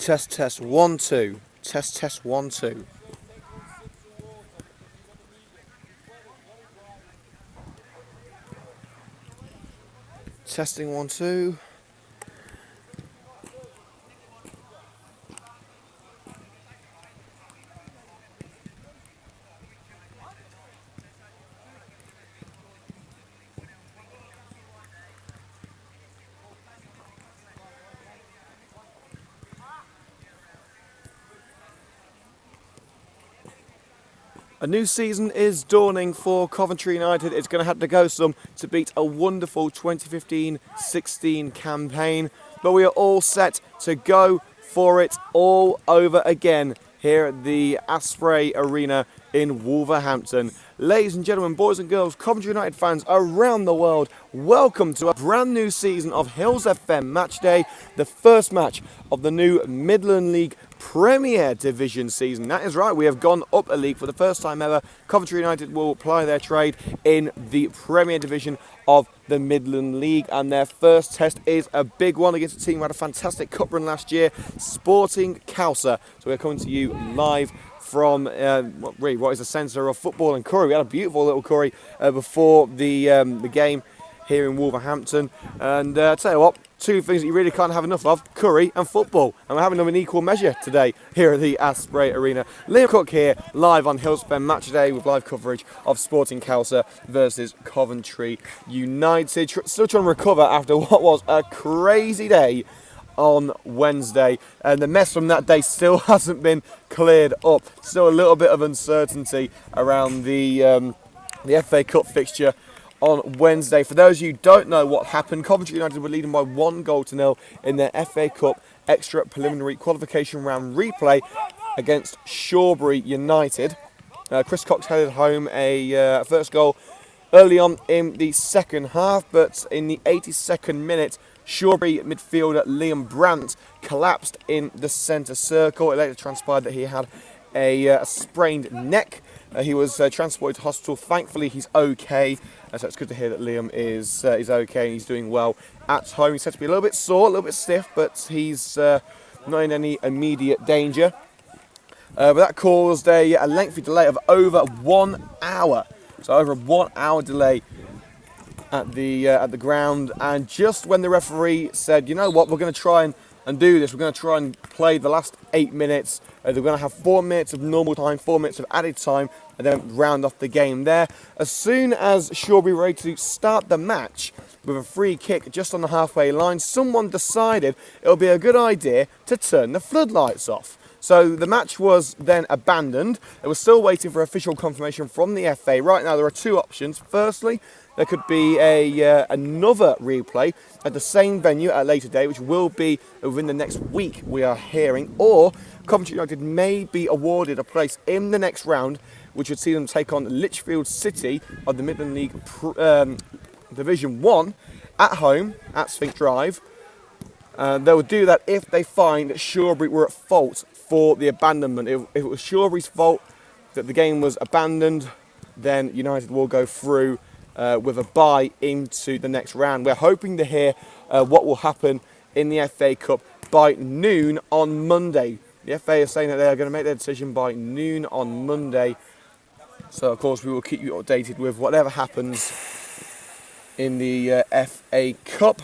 Test, test, 1, 2. Test, test, 1, 2. Testing 1, 2. A new season is dawning for Coventry United. It's going to have to go some to beat a wonderful 2015-16 campaign. But we are all set to go for it all over again here at the Asprey Arena in Wolverhampton. Ladies and gentlemen, boys and girls, Coventry United fans around the world, welcome to a brand new season of Hillz FM Matchday, the first match of the new Midland League Premier Division season. That is right, we have gone up a league for the first time ever. Coventry United will ply their trade in the Premier Division of the Midland League, and their first test is a big one against a team who had a fantastic cup run last year, Sporting Cowser. So we're coming to you live from what is the centre of football in Curry. We had a beautiful little curry before the game here in Wolverhampton, and I tell you what, two things that you really can't have enough of: curry and football, and we're having them in equal measure today here at the Asprey Arena. Liam Cook here, live on Hillz FM Matchday with live coverage of Sporting Cowser versus Coventry United. Still trying to recover after what was a crazy day on Wednesday, and the mess from that day still hasn't been cleared up. Still a little bit of uncertainty around the FA Cup fixture on Wednesday. For those of you who don't know what happened, Coventry United were leading by 1-0 in their FA Cup extra preliminary qualification round replay against Shawbury United. Chris Cox headed home a first goal early on in the second half, but in the 82nd minute, Shawbury midfielder Liam Brandt collapsed in the centre circle. It later transpired that he had a sprained neck. He was transported to hospital. Thankfully, he's okay. So it's good to hear that Liam is okay and he's doing well at home. He's said to be a little bit sore, a little bit stiff, but he's not in any immediate danger. But that caused a lengthy delay of over 1 hour. So over a 1 hour delay at the ground, and just when the referee said, you know what, we're going to try and do this, we're going to try and play the last 8 minutes, they're going to have 4 minutes of normal time, 4 minutes of added time, and then round off the game there. As soon as Shawbury were ready to start the match with a free kick just on the halfway line, someone decided it would be a good idea to turn the floodlights off. So the match was then abandoned. They were still waiting for official confirmation from the FA. Right now there are two options. Firstly, there could be another replay at the same venue at a later date, which will be within the next week, we are hearing, or Coventry United may be awarded a place in the next round, which would see them take on Lichfield City of the Midland League Division 1 at home at Sphinx Drive. They will do that if they find that Shawbury were at fault for the abandonment. If it was Shawbury's fault that the game was abandoned, then United will go through with a bye into the next round. We're hoping to hear what will happen in the FA Cup by noon on Monday. The FA is saying that they are going to make their decision by noon on Monday. So, of course, we will keep you updated with whatever happens in the FA Cup.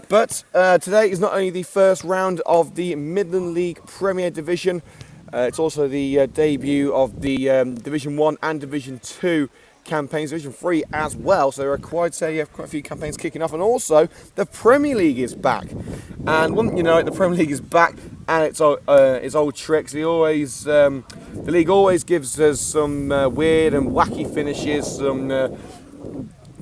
But today is not only the first round of the Midland League Premier Division, it's also the debut of the Division 1 and Division 2 campaigns, Division 3 as well. So there are quite a few campaigns kicking off, and also the Premier League is back. And wouldn't you know it, the Premier League is back, and it's old tricks. The league always gives us some weird and wacky finishes, some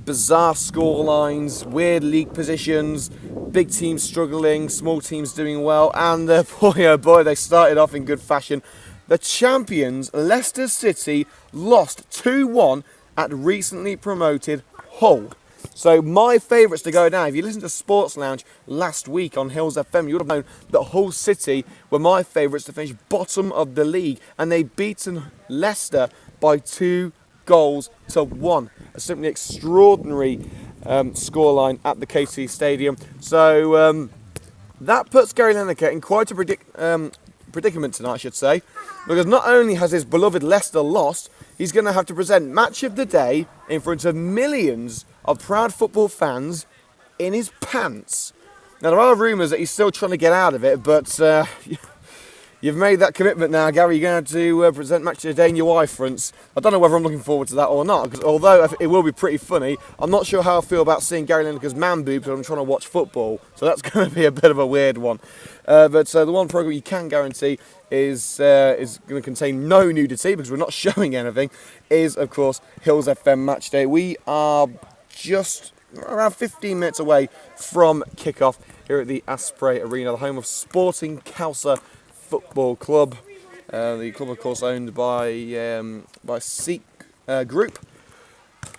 bizarre score lines, weird league positions, big teams struggling, small teams doing well, and boy oh boy, they started off in good fashion. The champions, Leicester City, lost 2-1 at recently promoted Hull. So my favourites to go down, if you listened to Sports Lounge last week on Hillz FM, you would have known that Hull City were my favourites to finish bottom of the league, and they beaten Leicester by 2-1. A simply extraordinary scoreline at the KC Stadium. So That puts Gary Lineker in quite a predicament tonight, I should say, because not only has his beloved Leicester lost, he's going to have to present Match of the Day in front of millions of proud football fans in his pants. Now, there are rumours that he's still trying to get out of it, but you've made that commitment now, Gary. You're going to present Match of the Day in your Y fronts. I don't know whether I'm looking forward to that or not, because although it will be pretty funny, I'm not sure how I feel about seeing Gary Lineker's man boobs when I'm trying to watch football. So that's going to be a bit of a weird one. But the one programme you can guarantee is going to contain no nudity, because we're not showing anything, is, of course, Hillz FM Matchday. We are just around 15 minutes away from kick-off here at the Asprey Arena, the home of Sporting Causa Football Club. The club, of course, owned by Seek Group,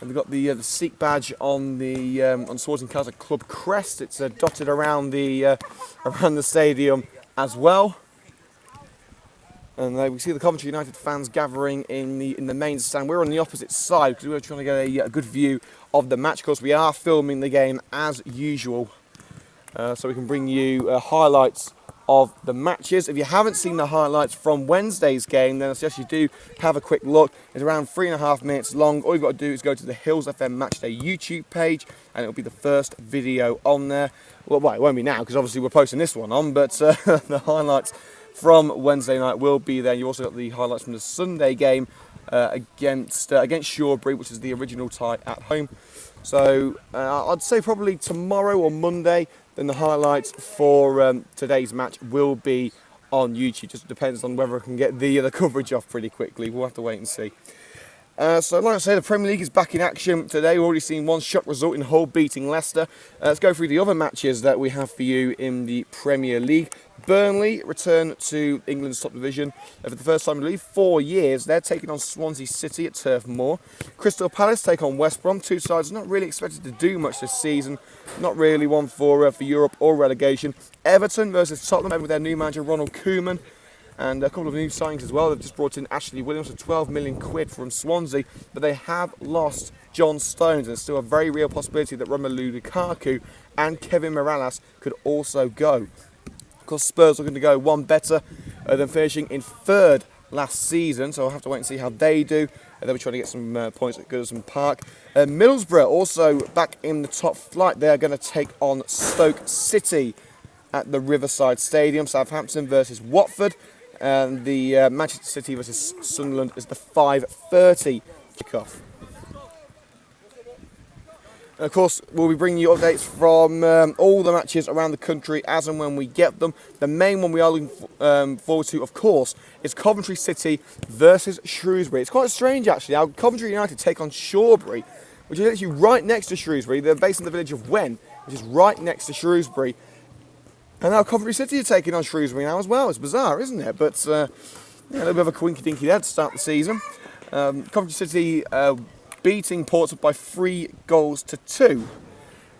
and they've got the Seek badge on the Sporting Causa Club crest. It's dotted around the stadium as well. And we see the Coventry United fans gathering in the main stand. We're on the opposite side because we're trying to get a good view of the match. Of course, we are filming the game as usual, so we can bring you highlights of the matches. If you haven't seen the highlights from Wednesday's game, then I suggest you do have a quick look. It's around 3.5 minutes long. All you've got to do is go to the Hillz FM Matchday YouTube page, and it'll be the first video on there. Well, it won't be now because obviously we're posting this one on, but the highlights from Wednesday night will be there. You also got the highlights from the Sunday game against Shawbury, which is the original tie at home. So I'd say probably tomorrow or Monday, then the highlights for today's match will be on YouTube. Just depends on whether I can get the coverage off pretty quickly. We'll have to wait and see. So like I say, the Premier League is back in action today. We've already seen one shock result in Hull beating Leicester. Let's go through the other matches that we have for you in the Premier League. Burnley return to England's top division for the first time in, I believe, 4 years. They're taking on Swansea City at Turf Moor. Crystal Palace take on West Brom. Two sides not really expected to do much this season. Not really one for Europe or relegation. Everton versus Tottenham with their new manager Ronald Koeman. And a couple of new signings as well. They've just brought in Ashley Williams for 12 million quid from Swansea, but they have lost John Stones. There's still a very real possibility that Romelu Lukaku and Kevin Mirallas could also go. Of course, Spurs are going to go one better than finishing in third last season, so I'll have to wait and see how they do. They'll be trying to get some points at Goodison Park. Middlesbrough also back in the top flight. They are going to take on Stoke City at the Riverside Stadium. Southampton versus Watford. And the Manchester City versus Sunderland is the 5:30 kickoff. And of course, we'll be bringing you updates from all the matches around the country as and when we get them. The main one we are looking forward to, of course, is Coventry City versus Shrewsbury. It's quite strange, actually, how Coventry United take on Shawbury, which is actually right next to Shrewsbury. They're based in the village of Wen, which is right next to Shrewsbury. And now Coventry City are taking on Shrewsbury now as well. It's bizarre, isn't it? But yeah, a little bit of a quinky-dinky there to start the season. Coventry City beating Portsmouth by 3-2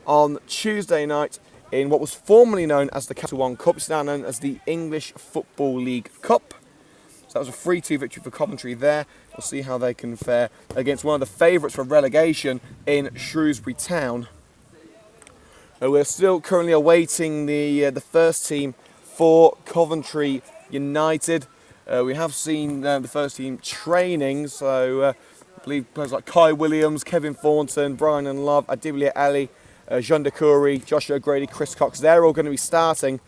on Tuesday night in what was formerly known as the Capital One Cup. It's now known as the English Football League Cup. So that was a 3-2 victory for Coventry there. We'll see how they can fare against one of the favourites for relegation in Shrewsbury Town. We're still currently awaiting the first team for Coventry United. We have seen the first team training, so I believe players like Kai Williams, Kevin Thornton, Brian and Love, Adibulia Ali, Jean de Coury, Joshua Grady, Chris Cox, they're all going to be starting.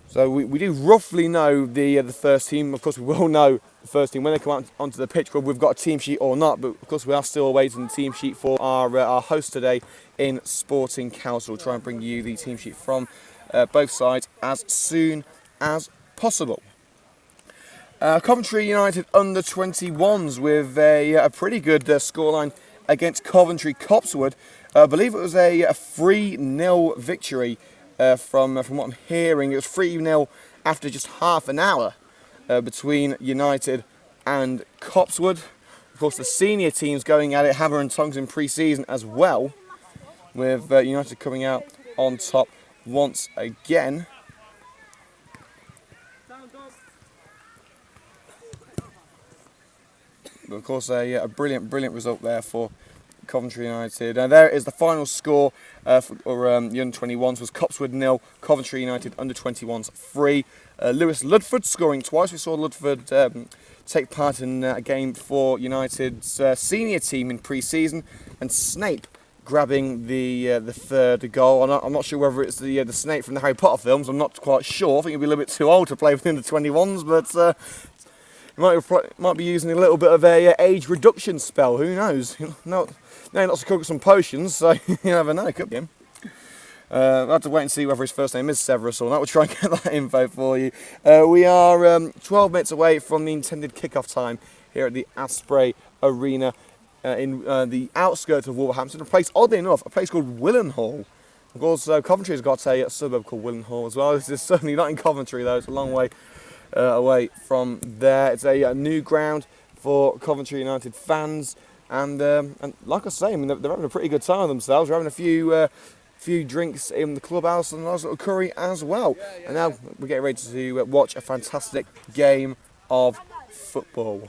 So we do roughly know the first team. Of course, we will know the first team when they come out onto the pitch, whether we've got a team sheet or not. But of course, we are still awaiting the team sheet for our host today in Sporting Council. We'll try and bring you the team sheet from both sides as soon as possible. Coventry United under 21s with a pretty good scoreline against Coventry Copsewood. I believe it was a 3-0 victory. From what I'm hearing, it was 3-0 after just half an hour between United and Copsewood. Of course, the senior teams going at it, hammer and tongs in pre-season as well, with United coming out on top once again. But of course, a brilliant result there for Coventry United. Now there is the final score for the under-21s was Copswood 0, Coventry United under-21s 3. Lewis Ludford scoring twice. We saw Ludford take part in a game for United's senior team in pre-season, and Snape grabbing the third goal. I'm not sure whether it's the Snape from the Harry Potter films. I'm not quite sure. I think he'll be a little bit too old to play within the 21s, but he might be using a little bit of a age reduction spell. Who knows? No, not to cook some potions, so you never know. Could be him. We'll have to wait and see whether his first name is Severus or not. We'll try and get that info for you. We are 12 minutes away from the intended kick-off time here at the Asprey Arena in the outskirts of Wolverhampton. Oddly enough, a place called Willenhall. Of course, Coventry has got a suburb called Willenhall as well. This is certainly not in Coventry, though. It's a long way away from there. It's a new ground for Coventry United fans. And like I say, I mean, they're having a pretty good time themselves. They're having a few drinks in the clubhouse and a nice little curry as well. And now we're getting ready to watch a fantastic game of football.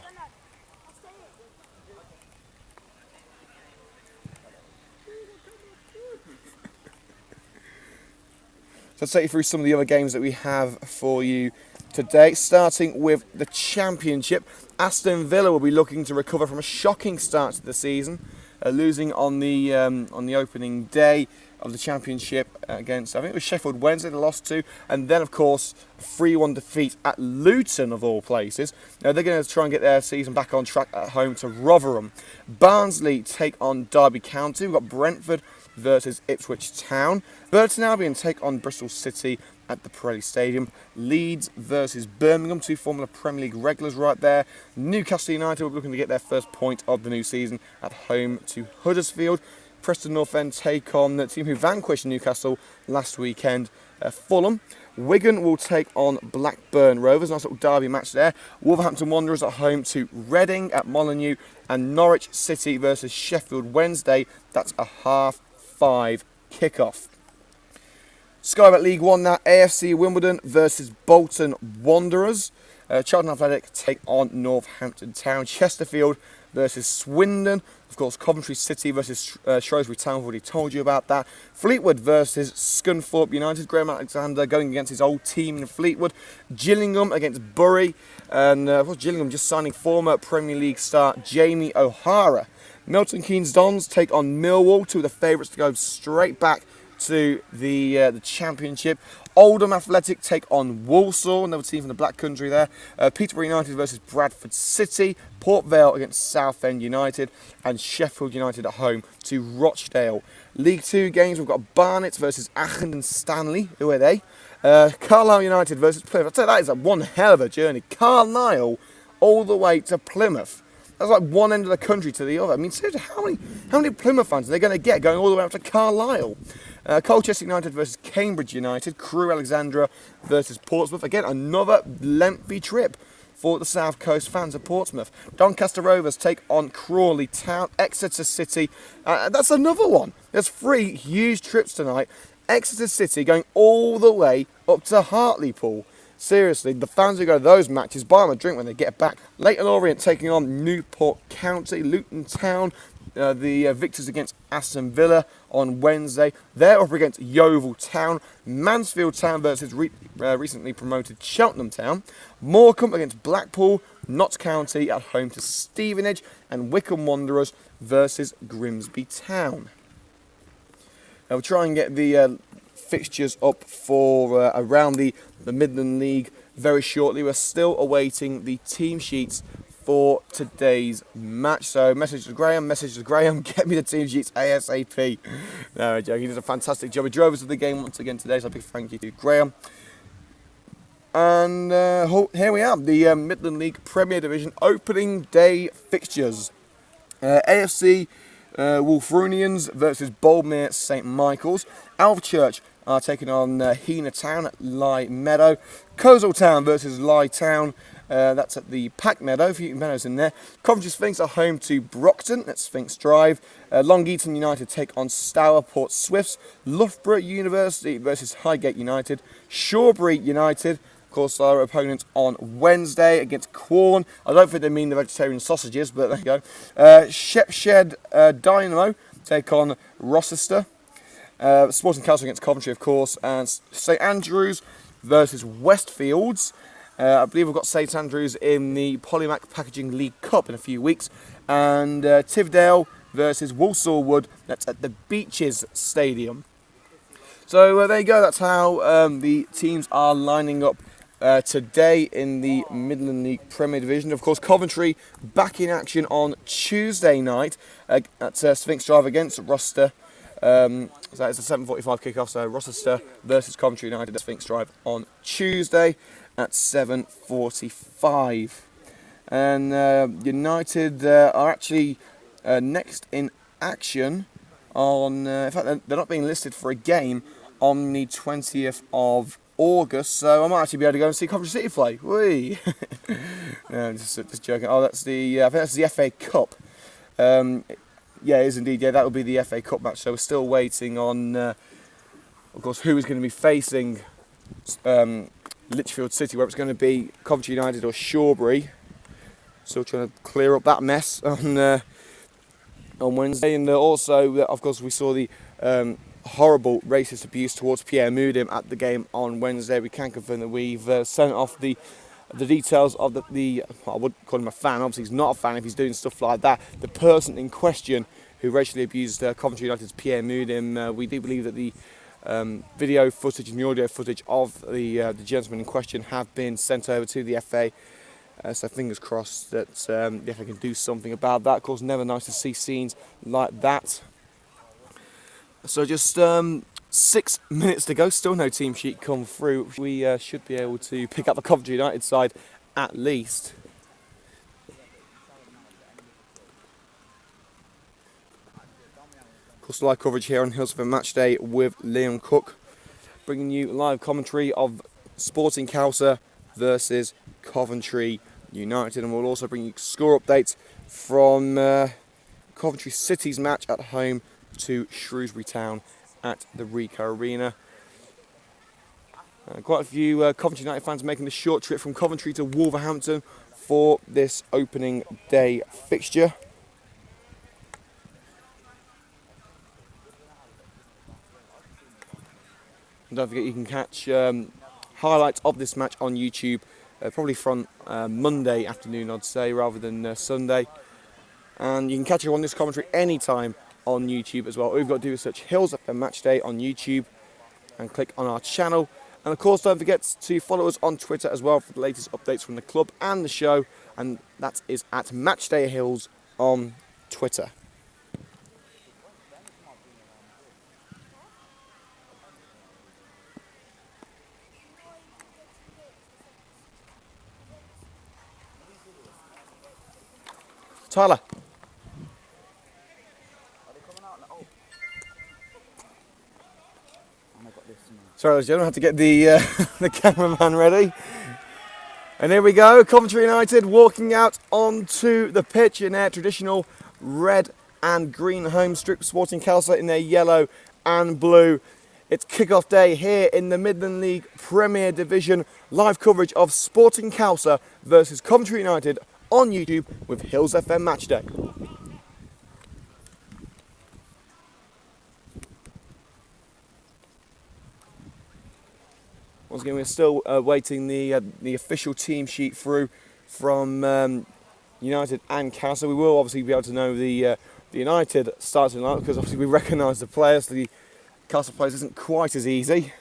So I'll take you through some of the other games that we have for you today, starting with the Championship. Aston Villa will be looking to recover from a shocking start to the season, losing on the opening day of the Championship against, I think it was Sheffield Wednesday they lost to, and then of course a 3-1 defeat at Luton of all places. Now they're going to try and get their season back on track at home to Rotherham. Barnsley take on Derby County. We've got Brentford versus Ipswich Town. Burton Albion take on Bristol City at the Pirelli Stadium. Leeds versus Birmingham, two former Premier League regulars right there. Newcastle United will be looking to get their first point of the new season at home to Huddersfield. Preston North End take on the team who vanquished Newcastle last weekend, Fulham. Wigan will take on Blackburn Rovers, nice little derby match there. Wolverhampton Wanderers at home to Reading at Molineux, and Norwich City versus Sheffield Wednesday. That's a 5:30 kickoff. Sky Bet League 1 now, AFC Wimbledon versus Bolton Wanderers. Charlton Athletic take on Northampton Town. Chesterfield versus Swindon. Of course, Coventry City versus Shrewsbury Town. I've already told you about that. Fleetwood versus Scunthorpe United. Graham Alexander going against his old team in Fleetwood. Gillingham against Bury. And Gillingham just signing former Premier League star Jamie O'Hara. Milton Keynes Dons take on Millwall, two of the favourites to go straight back to the Championship. Oldham Athletic take on Walsall, another team from the Black Country there. Peterborough United versus Bradford City. Port Vale against Southend United, and Sheffield United at home to Rochdale. League 2 games, we've got Barnet versus Aachen and Stanley. Who are they? Carlisle United versus Plymouth. I'd say that is one hell of a journey. Carlisle all the way to Plymouth. That's like one end of the country to the other. I mean, seriously, how many Plymouth fans are they going to get going all the way up to Carlisle? Colchester United versus Cambridge United. Crewe Alexandra versus Portsmouth. Again, another lengthy trip for the South Coast fans of Portsmouth. Doncaster Rovers take on Crawley Town. Exeter City. That's another one. There's 3 huge trips tonight. Exeter City going all the way up to Hartlepool. Seriously, the fans who go to those matches buy them a drink when they get back. Leyton Orient taking on Newport County. Luton Town, the victors against Aston Villa on Wednesday. They're up against Yeovil Town. Mansfield Town versus recently promoted Cheltenham Town. Morecambe against Blackpool. Notts County at home to Stevenage. And Wycombe Wanderers versus Grimsby Town. Now we'll try and get the fixtures up for around the Midland League very shortly. We're still awaiting the team sheets for today's match. So message to Graham, get me the team sheets ASAP. No, joking, he did a fantastic job. He drove us to the game once again today, so a big thank you to Graham. And here we are, the Midland League Premier Division opening day fixtures. AFC Wolverhamptonians versus Boldmere St Michael's. Alvechurch are taking on Heanor Town at Lye Meadow. Coleshill Town versus Lye Town. That's at the Pack Meadow, a few meadows in there. Coventry Sphinx are home to Brockton at Sphinx Drive. Long Eaton United take on Stourport Swifts. Loughborough University versus Highgate United. Shawbury United Of course, our opponent on Wednesday against Quorn. I don't think they mean the vegetarian sausages, but there you go. Shepshed Dynamo take on Rochester. Sporting Council against Coventry, of course, and St Andrews versus Westfields. I believe we've got St Andrews in the Polymac Packaging League Cup in a few weeks, and Tivedale versus Walsall Wood. That's at the Beaches Stadium. So there you go. That's how the teams are lining up today in the Midland League Premier Division. Of course, Coventry back in action on Tuesday night at Sphinx Drive against Rochester. So it's a 7:45 kickoff. So Rochester versus Coventry United at Sphinx Drive on Tuesday at 7:45. And United are actually next in action on. In fact, they're not being listed for a game on the 20th of August. So I might actually be able to go and see Coventry City play. Whee! No, just joking. Oh, that's the. I think that's the FA Cup. Yeah, it is indeed. Yeah, that will be the FA Cup match. So we're still waiting on, of course, who is going to be facing Lichfield City, whether it's going to be Coventry United or Shawbury. Still trying to clear up that mess on Wednesday. And also, of course, we saw the horrible racist abuse towards Pierre Mudim at the game on Wednesday. We can confirm that we've sent off the details of the I would call him a fan. Obviously, he's not a fan if he's doing stuff like that. The person in question who racially abused Coventry United's Pierre Mudim. We do believe that the video footage and the audio footage of the gentleman in question have been sent over to the FA. So fingers crossed that the FA can do something about that. Of course, never nice to see scenes like that. So just 6 minutes to go, still no team sheet come through. We should be able to pick up the Coventry United side at least. Of course, live coverage here on Hillz FM Matchday with Liam Cook, bringing you live commentary of Sporting Council versus Coventry United, and we'll also bring you score updates from Coventry City's match at home to Shrewsbury Town at the Ricoh Arena. Quite a few Coventry United fans making the short trip from Coventry to Wolverhampton for this opening day fixture. And don't forget you can catch highlights of this match on YouTube, probably from Monday afternoon I'd say, rather than Sunday. And you can catch up on this commentary anytime on YouTube as well. All you've got to do is search Hillz FM Matchday on YouTube and click on our channel. And of course, don't forget to follow us on Twitter as well for the latest updates from the club and the show. And that is at Matchday Hillz on Twitter. Tyler. Sorry, ladies and gentlemen, I had to get the cameraman ready. And here we go, Coventry United walking out onto the pitch in their traditional red and green home strip, Sporting Council in their yellow and blue. It's kick-off day here in the Midland League Premier Division. Live coverage of Sporting Council versus Coventry United on YouTube with Hillz FM Matchday. Once again, we're still waiting the official team sheet through from United and Council. We will obviously be able to know the United starting lineup because obviously we recognise the players. The Council players isn't quite as easy.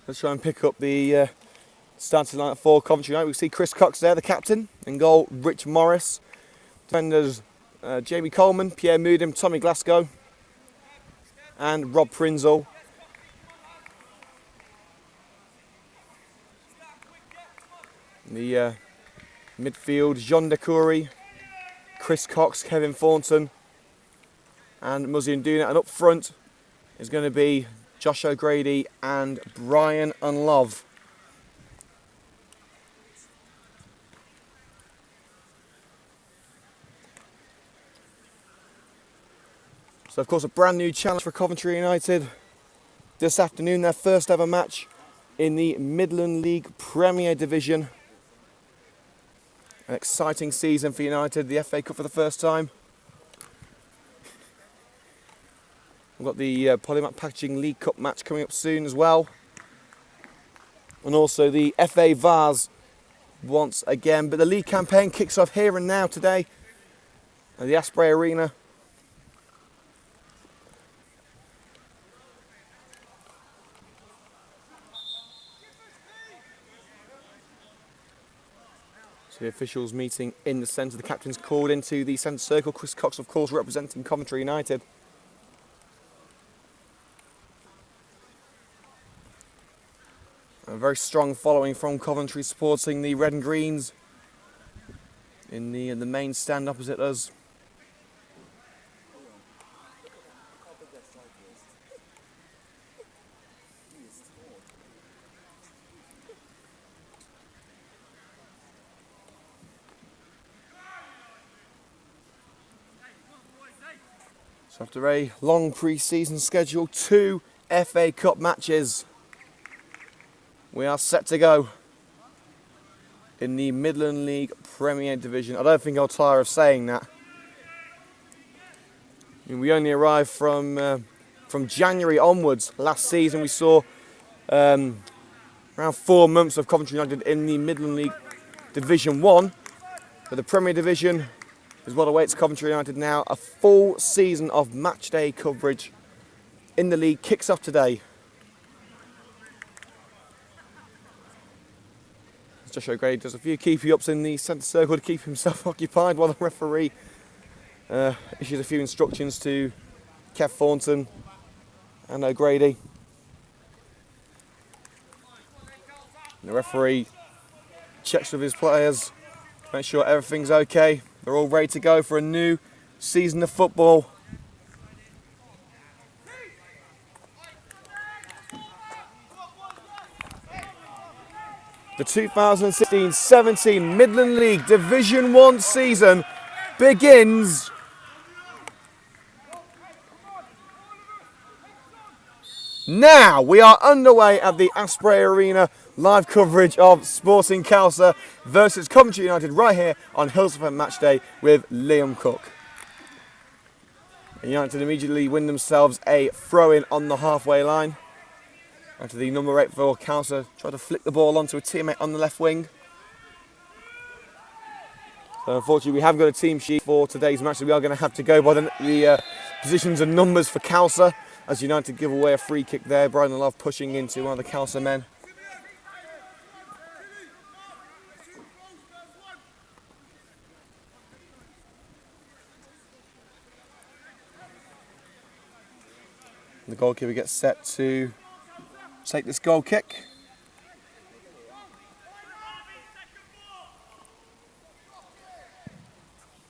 Let's try and pick up the starting lineup for Coventry United. We see Chris Cox there, the captain. In goal, Rich Morris. Defenders, Jamie Coleman, Pierre Mudim, Tommy Glasgow, and Rob Prinzel. The midfield, Jean Decouri, Chris Cox, Kevin Thornton, and Muzzy Nduna. And up front is going to be Josh O'Grady and Brian Unlove. So of course a brand new challenge for Coventry United. this afternoon, their first ever match in the Midland League Premier Division. An exciting season for United, the FA Cup for the first time. We've got the Polymat Packaging League Cup match coming up soon as well. And also the FA Vase once again. But the league campaign kicks off here and now today at the Asprey Arena. So the officials meeting in the centre. The captain's called into the centre circle. Chris Cox, of course, representing Coventry United. A very strong following from Coventry supporting the red and greens in the main stand opposite us. So after a long pre-season schedule, 2 FA Cup matches, we are set to go in the Midland League Premier Division. I don't think I'll tire of saying that. I mean, we only arrived from January onwards. Last season we saw around 4 months of Coventry United in the Midland League Division 1. But the Premier Division is what awaits Coventry United now. A full season of matchday coverage in the league kicks off today. Joshua Gray does a few keepy-ups in the centre circle to keep himself occupied while the referee issues a few instructions to Kev Thornton and O'Grady. And the referee checks with his players to make sure everything's okay. They're all ready to go for a new season of football. The 2016-17 Midland League Division 1 season begins now. We are underway at the Asprey Arena. Live coverage of Sporting Chalsa versus Coventry United right here on Hillz FM Matchday with Liam Cook. And United immediately win themselves a throw-in on the halfway line. After the number 8 for Chalsa tried to flick the ball onto a teammate on the left wing. So unfortunately we haven't got a team sheet for today's match, so we are going to have to go by the positions and numbers for Chalsa, as United give away a free kick there. Brian Love pushing into one of the Chalsa men. The goalkeeper gets set to take this goal kick.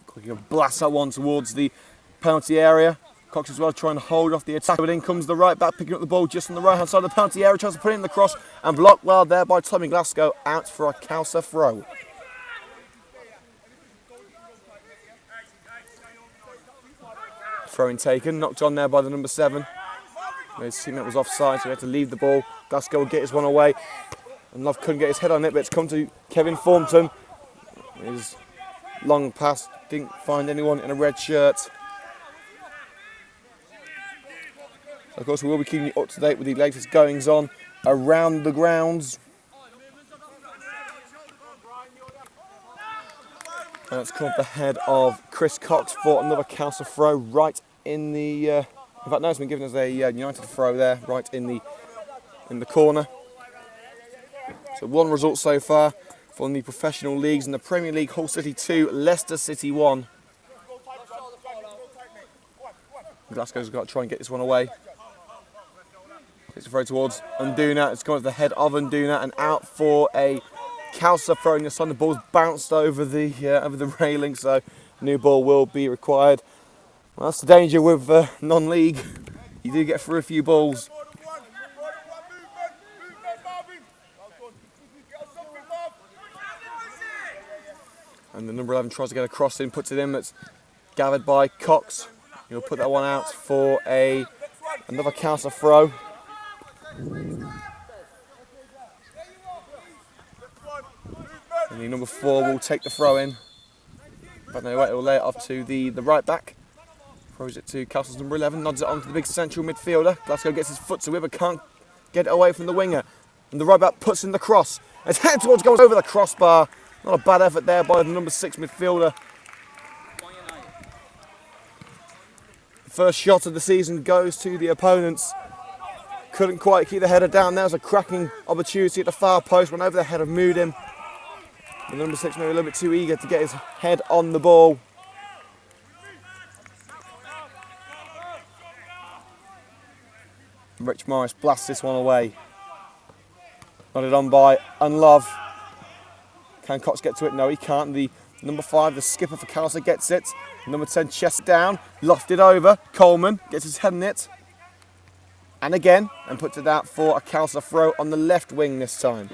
Goalkeeper blasts that one towards the penalty area. Cox as well trying to hold off the attack, but in comes the right back picking up the ball just on the right hand side of the penalty area, tries to put it in the cross and blocked well there by Tommy Glasgow, out for a Chalsa throw. Throwing taken, knocked on there by the number 7. His teammate was offside, so he had to leave the ball. Glasgow would get his one away, and Love couldn't get his head on it, but it's come to Kevin Thornton. His long pass, didn't find anyone in a red shirt. So of course we will be keeping you up to date with the latest goings on around the grounds. And it's come off the head of Chris Cox for another Chalsa throw right in the... in fact, no, it's been given as a United throw there, right in the corner. So 1 result so far from the professional leagues. In the Premier League, Hull City 2, Leicester City 1. Glasgow's got to try and get this one away. It's a throw towards Unduna. It's gone to the head of Unduna and out for a Chalsa throwing this on. The ball's bounced over the railing, so a new ball will be required. Well, that's the danger with non-league. You do get through a few balls. And the number 11 tries to get a cross in, puts it in, that's gathered by Cox. He'll put that one out for another Chalsa throw. And the number 4 will take the throw in. But no, wait, he'll lay it off to the right back. Throws it to Castle's number 11, nods it on to the big central midfielder. Glasgow gets his foot to it, but can't get it away from the winger. And the right back puts in the cross. It's head towards goes over the crossbar. Not a bad effort there by the number 6 midfielder. The first shot of the season goes to the opponents. Couldn't quite keep the header down. There was a cracking opportunity at the far post. Went over the head of Moodim. The number 6 maybe a little bit too eager to get his head on the ball. Rich Morris blasts this one away. Nodded on by Unlove. Can Cox get to it? No, he can't. The number 5, the skipper for Calcer, gets it. Number 10, chest down, lofted over. Coleman gets his head in it. And again, and puts it out for a Calcer throw on the left wing this time.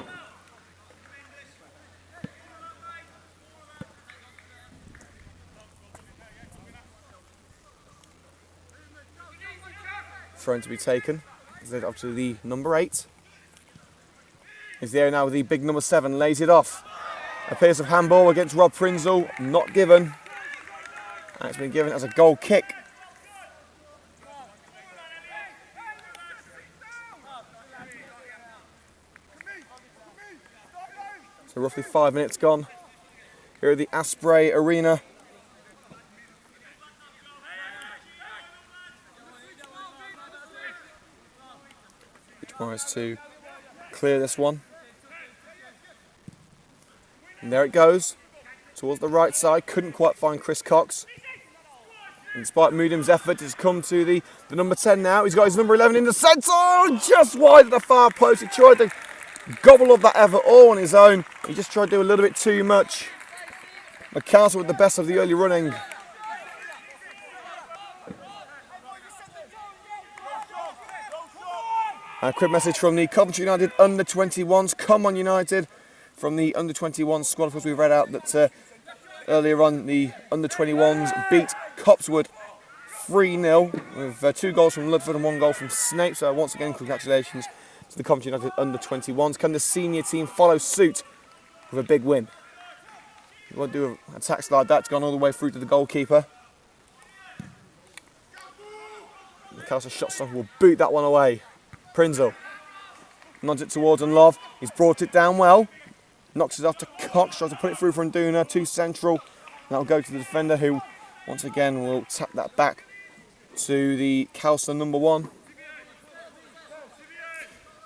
Thrown to be taken. Is it up to the number 8? Is there now with the big number 7, lays it off. A piece of handball against Rob Prinzel, not given. And it's been given as a goal kick. So roughly 5 minutes gone here at the Asprey Arena. Which tries to clear this one. And there it goes, towards the right side. Couldn't quite find Chris Cox. And despite Moodim's effort, it's come to the number 10 now. He's got his number 11 in the centre, just wide at the far post. He tried to gobble up that effort all on his own. He just tried to do a little bit too much. McCarthy with the best of the early running. A quick message from the Coventry United under-21s. Come on United. From the under-21 squad, of course, we've read out that earlier on the under-21s beat Copswood 3-0 with 2 goals from Ludford and 1 goal from Snape. So once again, congratulations to the Coventry United under-21s. Can the senior team follow suit with a big win? You won't do attacks like that. It's gone all the way through to the goalkeeper. The Castle shot stopper will boot that one away. Prinzel nods it towards Unlove. He's brought it down well. Knocks it off to Cox, tries to put it through for Nduna, too central. That'll go to the defender who, once again, will tap that back to the Calcer number 1.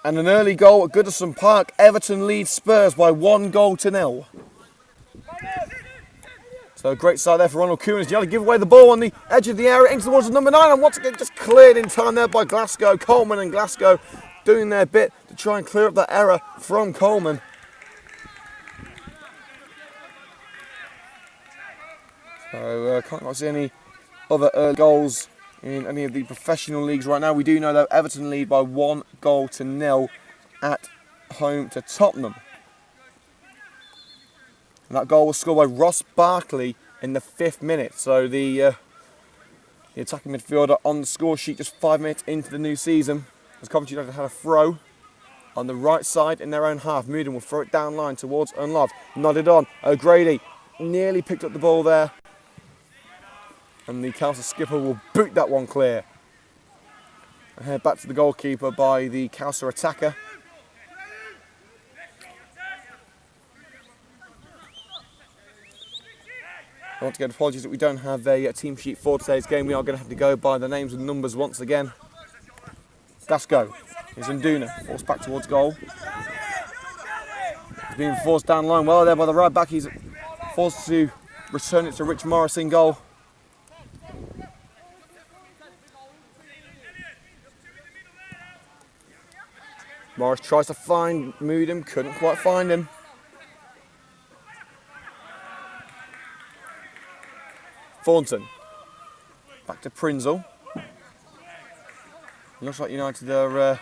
And an early goal at Goodison Park. Everton leads Spurs by 1-0. So a great start there for Ronald Koeman. He's going to give away the ball on the edge of the area into towards the number 9. And once again, just cleared in time there by Glasgow. Coleman and Glasgow doing their bit to try and clear up that error from Coleman. So can't quite see any other early goals in any of the professional leagues right now. We do know that Everton lead by 1-0 at home to Tottenham. And that goal was scored by Ross Barkley in the 5th minute. So the attacking midfielder on the score sheet just 5 minutes into the new season. As Coventry United had a throw on the right side in their own half. Mooden will throw it down line towards Unlove. Nodded on. O'Grady nearly picked up the ball there. And the Calcer skipper will boot that one clear. And head back to the goalkeeper by the Calcer attacker. Once again, apologies that we don't have a team sheet for today's game. We are going to have to go by the names and numbers once again. Glasgow is Nduna, forced back towards goal. He's being forced down line well there by the right back. He's forced to return it to Rich Morris in goal. Morris tries to find Moodim, couldn't quite find him. Thornton, back to Prinzel. Looks like United are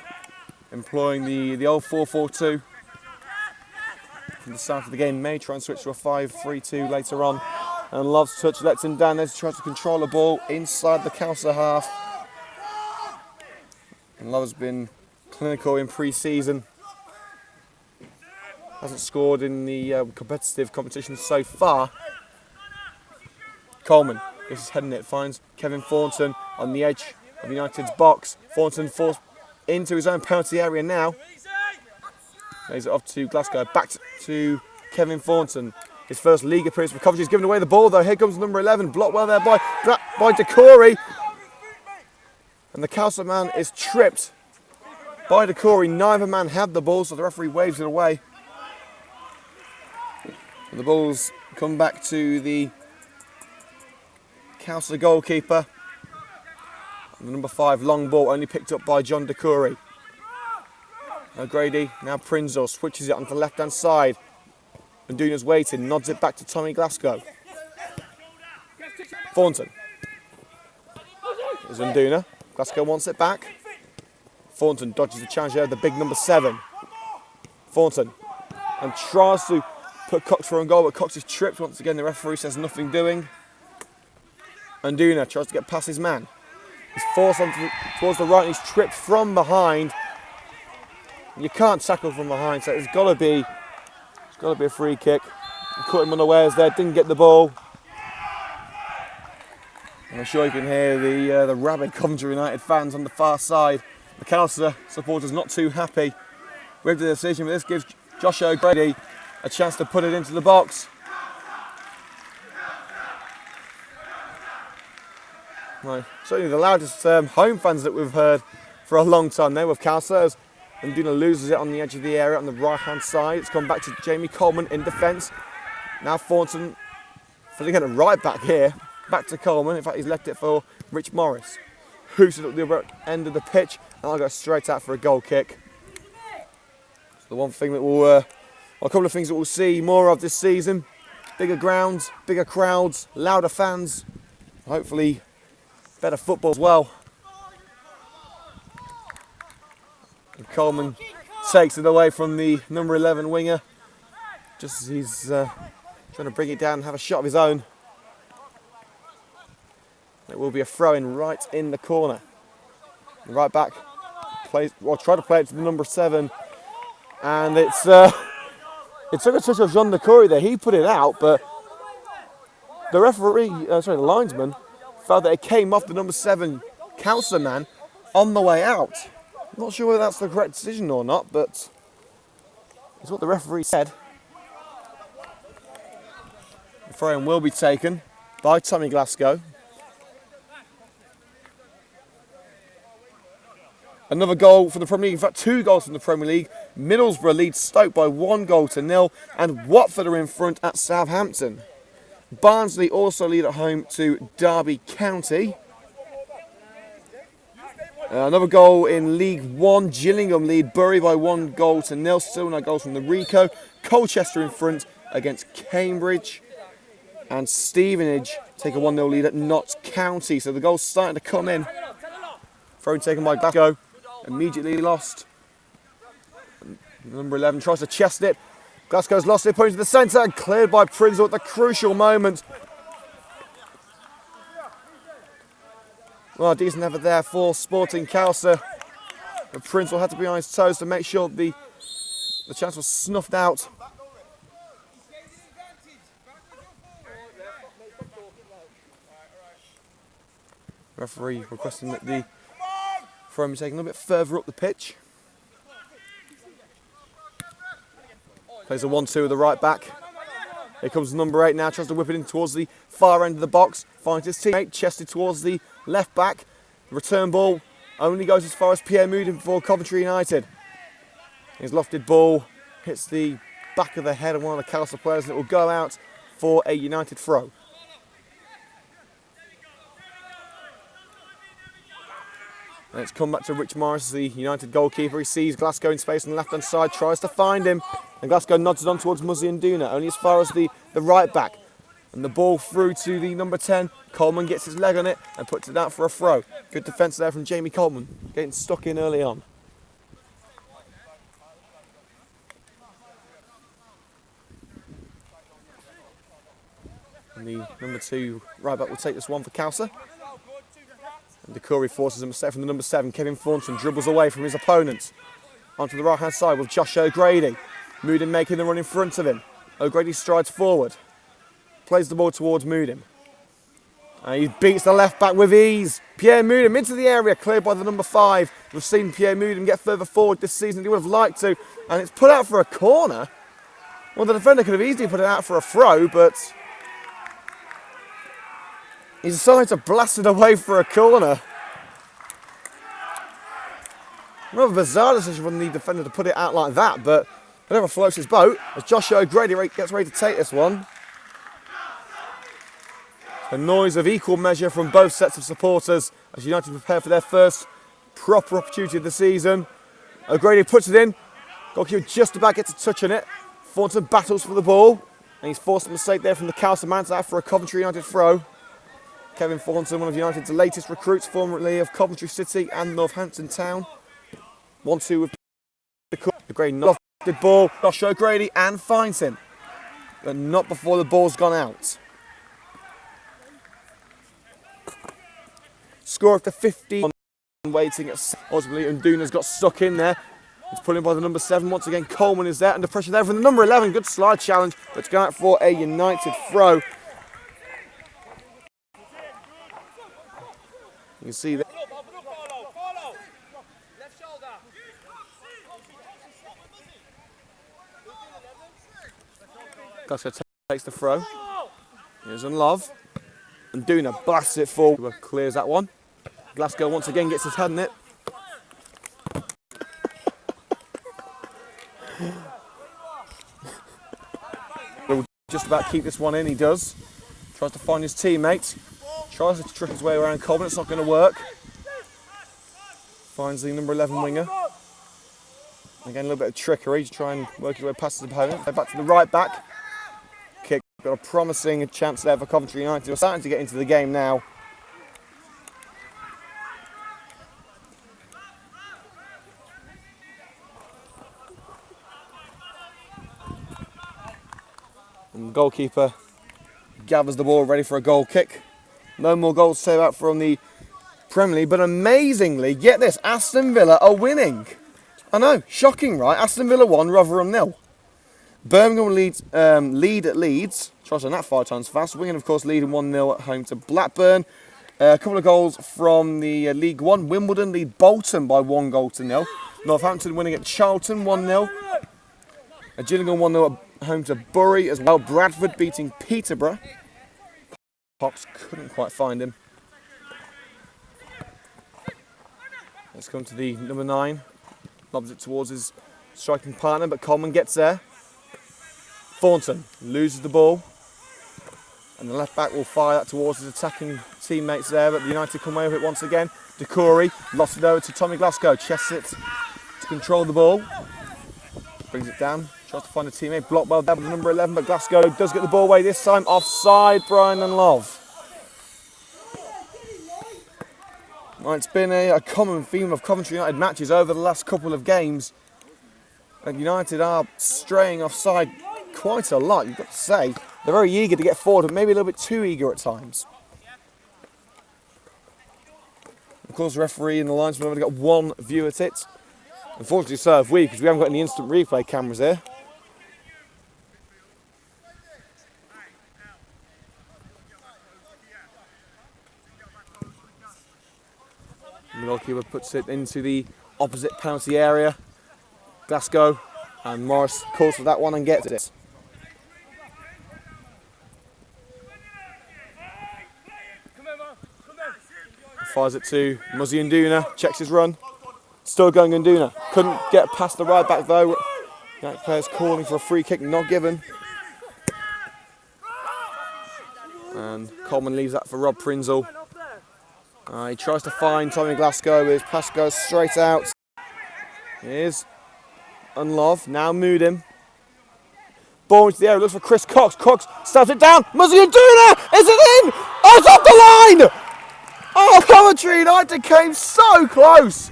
employing the old 4-4-2 from the start of the game. May try and switch to a 5-3-2 later on. And Love's touch lets him down there to try to control the ball inside the Calcer half. And Love has been clinical in pre-season. Hasn't scored in the competitive competition so far. Coleman gets his head in it, finds Kevin Thornton on the edge of United's box. Thornton falls into his own penalty area now. Lays it off to Glasgow, back to Kevin Thornton. His first league appearance for Coventry. He's given away the ball though. Here comes number 11, blocked well there by Decory. And the Calcer man is tripped by Decory. Neither man had the ball, so the referee waves it away. And the ball's come back to the Calcer goalkeeper. And the number 5 long ball only picked up by John Decory. Now Grady, now Prinzel switches it onto the left hand side. Nduna's waiting, nods it back to Tommy Glasgow. Thornton. There's Nduna. Glasgow wants it back. Thornton dodges the challenge there, the big number 7. Thornton. And tries to put Cox for a goal, but Cox is tripped. Once again, the referee says nothing doing. Nduna tries to get past his man. He's forced on towards the right and he's tripped from behind. You can't tackle from behind, so it's got to be a free kick. He caught him unawares there, didn't get the ball. And I'm sure you can hear the rabid Coventry United fans on the far side. The Calcer supporters not too happy with the decision, but this gives Josh O'Grady a chance to put it into the box. Right. Certainly the loudest home fans that we've heard for a long time there with Calcer. And Nduna loses it on the edge of the area on the right-hand side. It's gone back to Jamie Coleman in defence. Now Thornton filling in a right back here. Back to Coleman. In fact, he's left it for Rich Morris. Hoots it up the other end of the pitch. And I'll go straight out for a goal kick. So the one thing that a couple of things that we'll see more of this season. Bigger grounds, bigger crowds, louder fans. Hopefully better football as well. And Coleman takes it away from the number 11 winger, just as he's trying to bring it down and have a shot of his own. It will be a throw-in right in the corner. The right back try to play it to the number 7, and it took a touch of Jean Decory there. He put it out, but the the linesman felt that it came off the number 7 Calcer man on the way out. I'm not sure whether that's the correct decision or not, but it's what the referee said. The throw-in will be taken by Tommy Glasgow. Another goal from the Premier League, in fact 2 goals from the Premier League. Middlesbrough leads Stoke by 1-0, and Watford are in front at Southampton. Barnsley also lead at home to Derby County. Another goal in League 1. Gillingham lead Bury by 1-0. Still no goals from the Rico. Colchester in front against Cambridge. And Stevenage take a 1-0 lead at Notts County. So the goal's starting to come in. Throw taken by Glasgow. Immediately lost. Number 11 tries to chest it. Glasgow's lost it, put it into the centre and cleared by Prinzel at the crucial moment. Well, decent effort there for Sporting Calcer. But Prinzel had to be on his toes to make sure the chance was snuffed out. Referee requesting that the throw be taken a little bit further up the pitch. Plays a 1-2 with the right back. Here comes number 8 now, tries to whip it in towards the far end of the box. Finds his teammate, chested towards the left back. The return ball only goes as far as Pierre Moudon for Coventry United. His lofted ball hits the back of the head of one of the Calcer players, and it will go out for a United throw. And it's come back to Rich Morris, the United goalkeeper. He sees Glasgow in space on the left-hand side, tries to find him. And Glasgow nods it on towards Muzzy and Nduna, only as far as the right back. And the ball through to the number 10. Coleman gets his leg on it and puts it out for a throw. Good defence there from Jamie Coleman, getting stuck in early on. And the number 2 right back will take this one for Calcer. And Decory forces him a set from the number 7. Kevin Thornton dribbles away from his opponent. Onto the right-hand side with Josh O'Grady. Moodim making the run in front of him. O'Grady strides forward. Plays the ball towards Moodim. And he beats the left back with ease. Pierre Moodim into the area, cleared by the number 5. We've seen Pierre Moodim get further forward this season than he would have liked to. And it's put out for a corner. Well, the defender could have easily put it out for a throw, but he decided to blast it away for a corner. Rather bizarre decision from the defender to put it out like that, but whatever floats his boat as Josh O'Grady gets ready to take this one. A noise of equal measure from both sets of supporters as United prepare for their first proper opportunity of the season. O'Grady puts it in. Goalkeeper just about gets a touch on it. Thornton battles for the ball. And he's forced a mistake there from the Councilman out for a Coventry United throw. Kevin Thornton, one of United's latest recruits, formerly of Coventry City and Northampton Town. 1-2 with the great lofted ball. Josh O'Grady and finds him. But not before the ball's gone out. Score after 15. Waiting at ultimately, and Duna's got stuck in there. It's put in by the number 7. Once again, Coleman is there under pressure there from the number 11. Good slide challenge, but it's going out for a United throw. You can see that. Glasgow takes the throw. Here's in Love. And Duna blasts it forward. Clears that one. Glasgow once again gets his head in it. He'll just about keep this one in, he does. Tries to find his teammate. Tries to trick his way around Coleman, it's not going to work. Finds the number 11 winger. Again, a little bit of trickery to try and work his way past his opponent. Back to the right back. Kick, got a promising chance there for Coventry United. We're starting to get into the game now. And the goalkeeper gathers the ball ready for a goal kick. No more goals to save out from the Premier League, but amazingly, get this, Aston Villa are winning. I know, shocking, right? Aston Villa 1, Rotherham 0. Birmingham lead at Leeds. Tries on that 5 times fast. Wigan, of course, leading 1-0 at home to Blackburn. A couple of goals from the League One. Wimbledon lead Bolton by 1-0. Northampton winning at Charlton 1-0. Gillingham 1-0 at home to Bury as well. Bradford beating Peterborough. Cox couldn't quite find him. Let's come to the number 9. Lobs it towards his striking partner, but Coleman gets there. Thornton loses the ball. And the left back will fire that towards his attacking teammates there, but the United come away with it once again. Decory lost it over to Tommy Glasgow. Chests it to control the ball. Brings it down. Tries to find a teammate. Blocked well there with the number 11, but Glasgow does get the ball away this time. Offside, Brian and Love. Well, it's been a common theme of Coventry United matches over the last couple of games. And United are straying offside quite a lot, you've got to say. They're very eager to get forward, but maybe a little bit too eager at times. Of course, the referee and the linesman have only got one view at it. Unfortunately so have we, because we haven't got any instant replay cameras here. The goalkeeper puts it into the opposite penalty area. Glasgow and Morris calls for that one and gets it. Fires it to Muzzy and Duna, checks his run. Still going Nduna. Couldn't get past the right back though. United players calling for a free kick, not given. And Coleman leaves that for Rob Prinzel. He tries to find Tommy Glasgow, his pass goes straight out. Here's Unlove, now Moodim. Ball into the area, looks for Chris Cox. Cox stabs it down. Muzzy and Duna! Is it in? Oh, it's off the line! Oh, Coventry United came so close.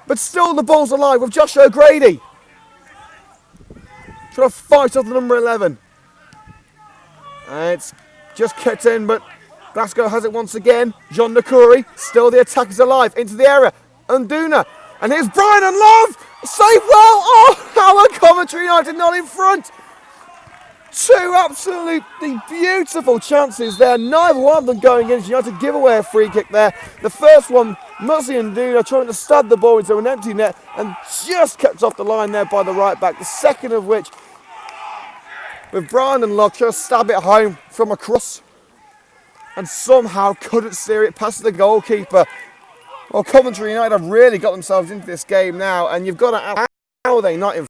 But still the ball's alive with Josh O'Grady. Trying to fight off the number 11. And it's just kept in, but Glasgow has it once again. John Nakuri, still the attack is alive, into the area. Unduna, and here's Brian and Love. Save well. Oh, how are Coventry United not in front? Two absolutely beautiful chances there. Neither one of them going in. United give away a free kick there. The first one, Muzzy and Duna trying to stab the ball into an empty net and just kept off the line there by the right back. The second of which, with Brian and Love trying to stab it home from across and somehow couldn't steer it past the goalkeeper. Well, Coventry United have really got themselves into this game now, and you've got to ask, how are they not in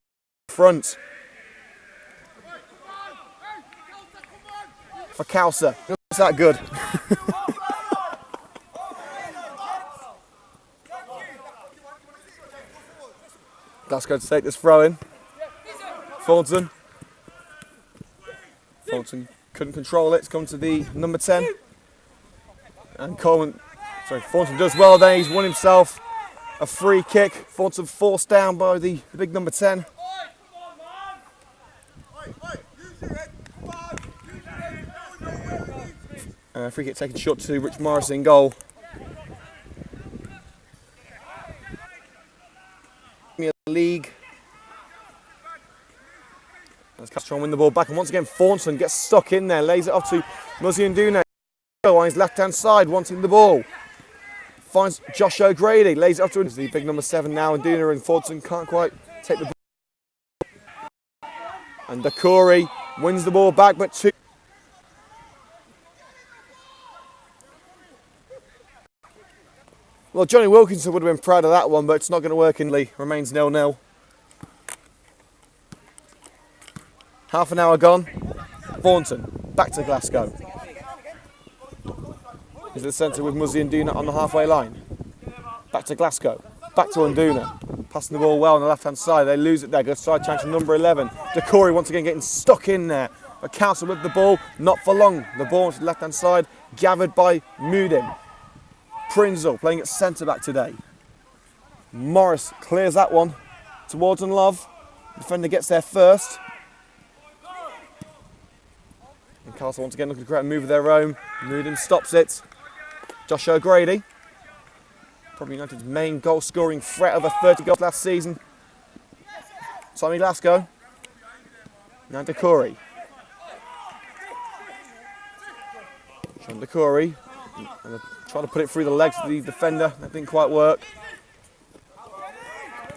front? For Kausa, it's that good. Glasgow to take this throw in. Thornton couldn't control it. It's come to the number 10. And Thornton does well there. He's won himself a free kick. Thornton forced down by the big number 10. Free kick taken short to Rich Morris in goal. League. Let's try and win the ball back, and once again Thornton gets stuck in there, lays it off to Muzzy and Dune on his left hand side, wanting the ball. Finds Josh O'Grady, lays it off to the big number 7 now, and Duna and Thornton can't quite take the ball. And Dakuri wins the ball back, but two. Well, Johnny Wilkinson would have been proud of that one, but it's not going to work in Lee. Remains 0-0. Half an hour gone. Thornton, back to Glasgow. Is the centre with Muzzy and Duna on the halfway line. Back to Glasgow. Back to Unduna. Passing the ball well on the left-hand side. They lose it there. Good side chance to number 11. Dakuri once again getting stuck in there. But Council with the ball. Not for long. The ball to the left-hand side. Gathered by Mudin. Prinzel playing at centre-back today. Morris clears that one towards Love. Defender gets there first. And Castle once again looking to create a move of their own. Mudin stops it. Josh O'Grady. Probably United's main goal-scoring threat, over 30 goals last season. Tommy Glasgow. Now Dakuri. Sean Dakuri. And trying to put it through the legs of the defender. That didn't quite work.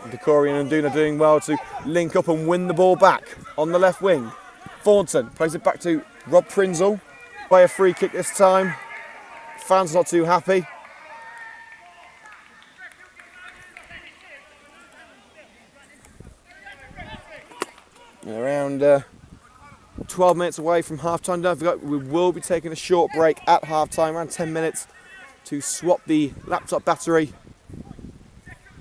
Dakuri and Unduna doing well to link up and win the ball back on the left wing. Thornton plays it back to Rob Prinzel. Play a free kick this time. Fans not too happy. Around 12 minutes away from half-time. Don't forget, we will be taking a short break at half-time, around 10 minutes, to swap the laptop battery.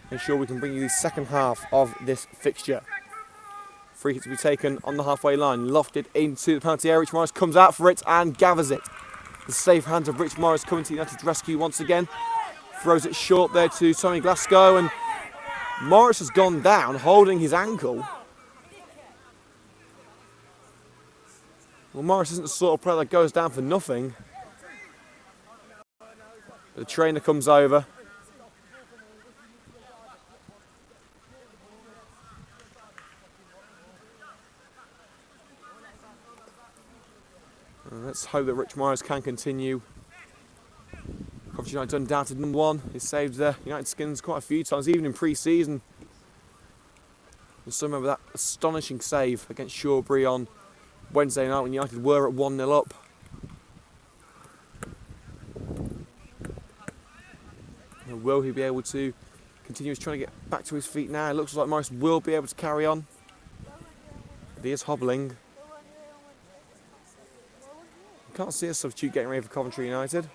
Make sure we can bring you the second half of this fixture. Free kick to be taken on the halfway line, lofted into the penalty area. Rich Morris comes out for it and gathers it. The safe hands of Rich Morris coming to United's rescue once again. Throws it short there to Tommy Glasgow, and Morris has gone down holding his ankle. Well, Morris isn't the sort of player that goes down for nothing. The trainer comes over. Let's hope that Rich Morris can continue. Coventry United undoubted number 1. He saved United skins quite a few times, even in pre-season. You still remember that astonishing save against Shawbury on Wednesday night when United were at 1-0 up. And will he be able to continue trying to get back to his feet now? It looks like Morris will be able to carry on. But he is hobbling. Can't see a substitute getting ready for Coventry United.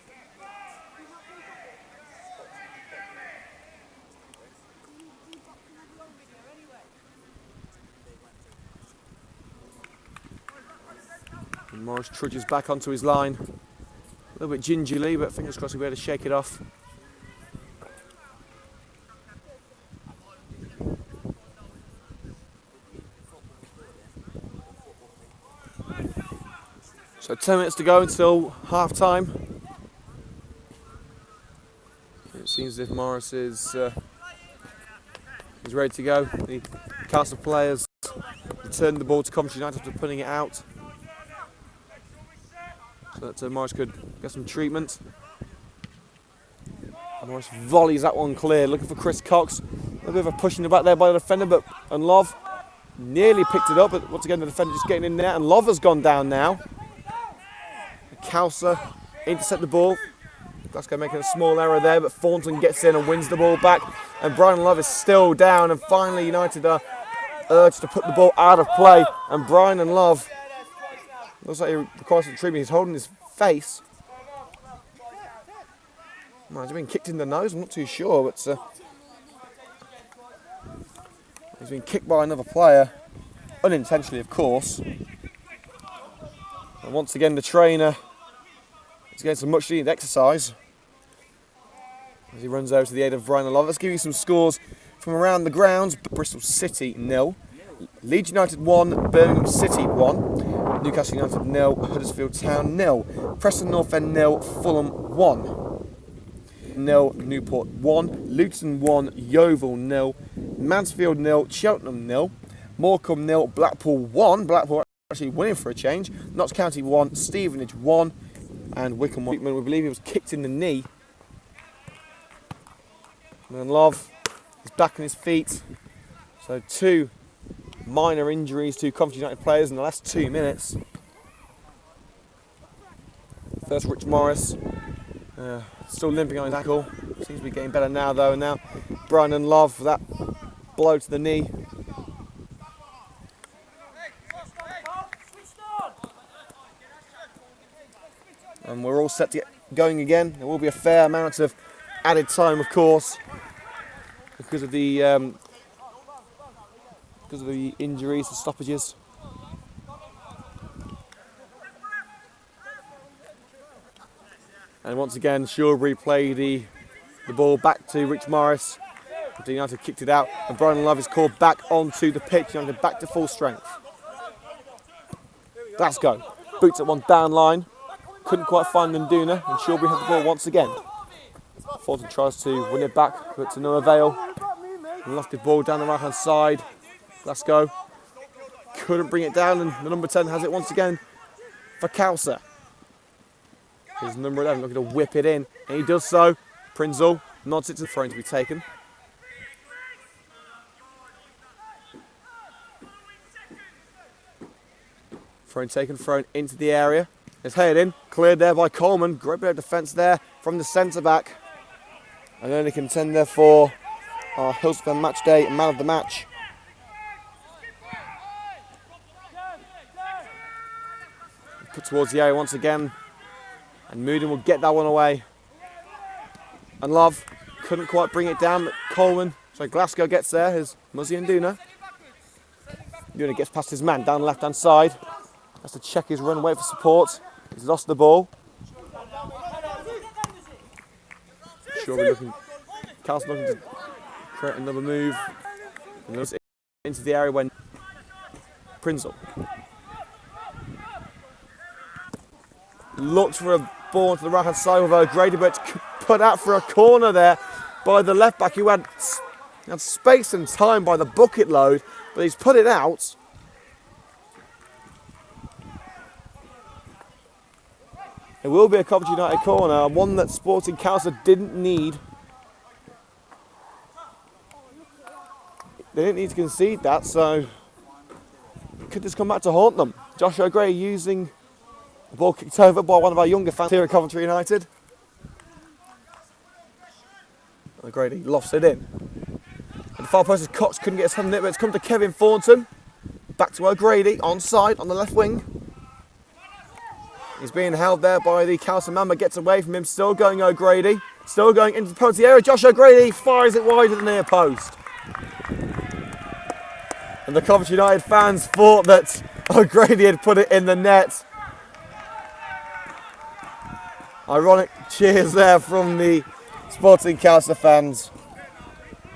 And Morris trudges back onto his line. A little bit gingerly, but fingers crossed he'll be able to shake it off. So 10 minutes to go until half time. Seems as if Morris is ready to go. The Castle players returned the ball to Coventry United after putting it out, so that Morris could get some treatment. Morris volleys that one clear, looking for Chris Cox. A bit of a push in the back there by the defender, and Love nearly picked it up, but once again the defender just getting in there, and Love has gone down now. Cowser intercept the ball. Glasgow making a small error there, but Thornton gets in and wins the ball back, and Brian Love is still down, and finally United are urged to put the ball out of play, and Brian Love looks like he requires some treatment. He's holding his face. Might have been kicked in the nose, I'm not too sure, but he's been kicked by another player, unintentionally of course. And once again the trainer is getting some much needed exercise as he runs over to the aid of Brian Love. Let's give you some scores from around the grounds. Bristol City 0, Leeds United 1, Birmingham City 1, Newcastle United 0, Huddersfield Town 0, Preston North End 0, Fulham 1, Newport 1, Luton 1, Yeovil 0, Mansfield 0, Cheltenham 0, Morecambe 0, Blackpool 1, Blackpool actually winning for a change, Notts County 1, Stevenage 1, and Wickham 1. We believe he was kicked in the knee. And Love is back on his feet. So 2 minor injuries to Coventry United players in the last 2 minutes. First Rich Morris, still limping on his ankle. Seems to be getting better now though. And now Brian Love for that blow to the knee. And we're all set to get going again. There will be a fair amount of added time, of course, because of the injuries and stoppages. And once again, Shawbury play the ball back to Rich Morris. United kicked it out, and Brian Love is called back onto the pitch. United back to full strength. Let's go. Boots at one down line. Couldn't quite find Nduna, and Shawbury has the ball once again. Thornton tries to win it back, but to no avail. And lost the ball down the right-hand side. Glasgow couldn't bring it down, and the number 10 has it once again for Cowser. Here's number 11 looking to whip it in, and he does so. Prinzel nods it to the throw to be taken. Thrown taken, thrown into the area. It's headed in, cleared there by Coleman. Great bit of defence there from the centre-back. And only contender for our Hillz FM Matchday man of the match. Put towards the area once again. And Moodin will get that one away. And Love couldn't quite bring it down, but Glasgow gets there. Here's Muzzy and Nduna. Nduna gets past his man down the left-hand side. Has to check his run, wait for support. He's lost the ball. Carlson looking to create another move. And goes into the area when Prinzel looks for a ball to the right hand side with O'Grady, but it's put out for a corner there by the left back who had space and time by the bucket load, but he's put it out. It will be a Coventry United corner, one that Sporting Council didn't need. They didn't need to concede that, so could this come back to haunt them? Josh O'Grady using the ball kicked over by one of our younger fans here at Coventry United. O'Grady lofts it in. And the far post, Cox couldn't get his hand in it, but it's come to Kevin Thornton. Back to O'Grady, onside on the left wing. He's being held there by the Council member, gets away from him, still going O'Grady. Still going into the penalty area, Josh O'Grady fires it wide of the near post. And the Coventry United fans thought that O'Grady had put it in the net. Ironic cheers there from the Sporting Council fans.